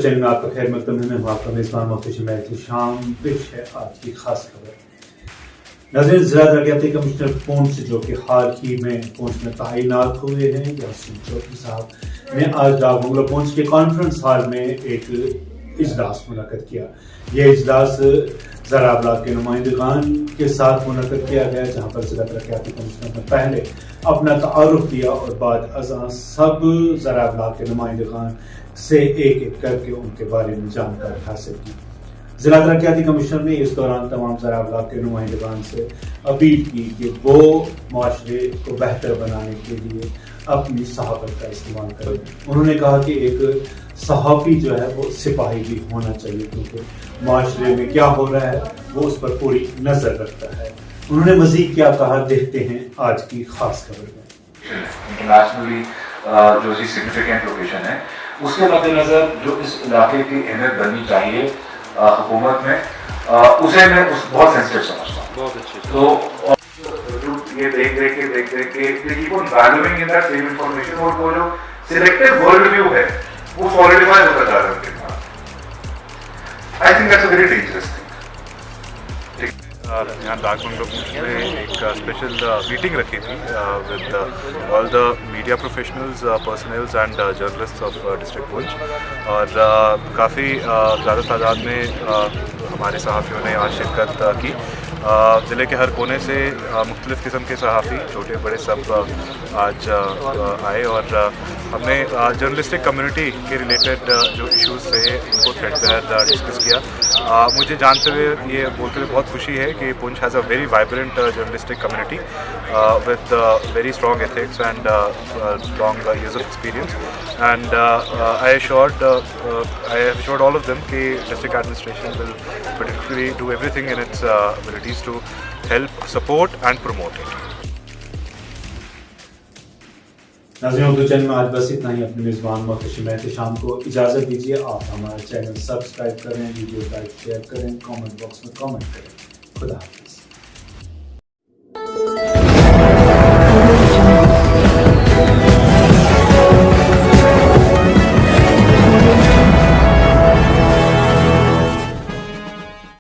Channel में आपका खैर मकदम है। मैं हूं आपका मेज़बान मोहतशिम एहतशाम। पेश है आज की खास खबर। नाज़रीन, जिला तरक्याती कमिश्नर पुंछ जो कि हाल ही में पुंछ में तैनात हुए हैं, यासीन चौधरी साहब ने आज डाक बंगलो पुंछ के कॉन्फ्रेंस हॉल में एक इजलास मुनक्कद किया। यह इजलास ज़रा ब्लॉक के नुमाइंदगान के साथ मुनक्कद किया गया, जहाँ पर जिला तरक्याती कमिश्नर ने पहले अपना तारुफ किया और बाद अज़ां सब ज़रा ब्लॉक के नुमाइंदगान से एक एक करके उनके बारे में जानकारी हासिल की। जिला तरक्याती कमिश्नर ने इस दौरान तमाम ज़रा ब्लॉक के नुमाइंदगान से अपील की कि वो माशरे को बेहतर बनाने के लिए अपनी सहाबत का इस्तेमाल करें। उन्होंने कहा कि एक सहाफ़ी जो है वो सिपाही भी होना चाहिए, क्योंकि माशरे में क्या हो रहा है वो उस पर पूरी नज़र रखता है। उन्होंने मज़ीद क्या कहा, देखते हैं आज की खास खबर में। इंटरनेशनली जो सी सिग्निफिकेंट लोकेशन है, उसके मद्देनजर जो इस इलाके की अहमियत बननी चाहिए हुकूमत में, उसे मैं बहुत सेंसिटिव समझता हूँ। बहुत अच्छे। तो ये देख के keep on valuing in that same information, और वो जो सिलेक्टिव वर्ल्ड व्यू है वो सॉलिडिफाई होता जा रहा है उनके पास। I think that's a very dangerous thing. यहाँ डाक बंगलो में एक स्पेशल मीटिंग रखी थी with all the media professionals, personals and journalists of district Poonch, और काफ़ी ज़्यादा तादाद में हमारे सहाफ़ियों ने आज शिरकत की। ज़िले के हर कोने से मुख्तलिफ़ किस्म के सहाफ़ी, छोटे बड़े, सब आज आए और हमने जर्नलिस्टिक कम्युनिटी के रिलेटेड जो इश्यूज़ थे उनको थ्रेडबेयर डिस्कस किया। मुझे जानते हुए ये बोलते हुए बहुत खुशी है कि Poonch has a very vibrant journalistic community with very strong ethics and long years of experience, and I assured all of them that district administration will particularly do everything in its abilities to help, support and promote it. नाज़रीन, Urdu channel में आज बस इतना ही। अपने मेज़बान मोहतशिम एहतशाम को इजाज़त दीजिए। आप हमारा चैनल सब्सक्राइब करें, वीडियो लाइक शेयर करें, कमेंट बॉक्स में कमेंट करें। खुदा हाफ़िज़।